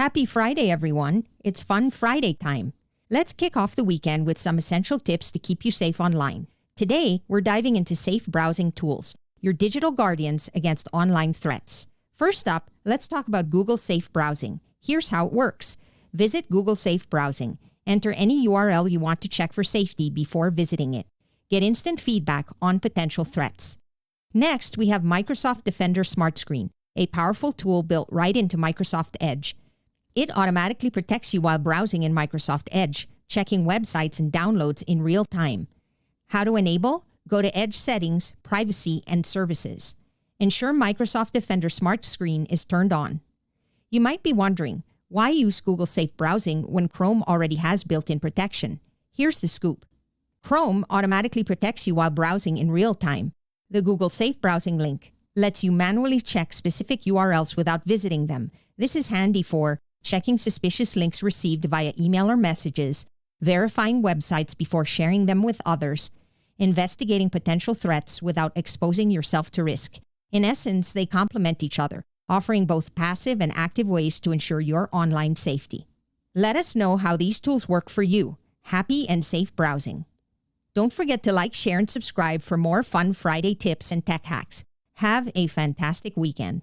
Happy Friday, everyone. It's Fun Friday time. Let's kick off the weekend with some essential tips to keep you safe online. Today, we're diving into safe browsing tools, your digital guardians against online threats. First up, let's talk about Google Safe Browsing. Here's how it works. Visit Google Safe Browsing. Enter any URL you want to check for safety before visiting it. Get instant feedback on potential threats. Next, we have Microsoft Defender Smart Screen, a powerful tool built right into Microsoft Edge. It automatically protects you while browsing in Microsoft Edge, checking websites and downloads in real time. How to enable? Go to Edge Settings, Privacy, and Services. Ensure Microsoft Defender Smart Screen is turned on. You might be wondering, why use Google Safe Browsing when Chrome already has built-in protection? Here's the scoop. Chrome automatically protects you while browsing in real time. The Google Safe Browsing link lets you manually check specific URLs without visiting them. This is handy for checking suspicious links received via email or messages, verifying websites before sharing them with others, investigating potential threats without exposing yourself to risk. In essence, they complement each other, offering both passive and active ways to ensure your online safety. Let us know how these tools work for you. Happy and safe browsing. Don't forget to like, share, and subscribe for more Fun Friday tips and tech hacks. Have a fantastic weekend.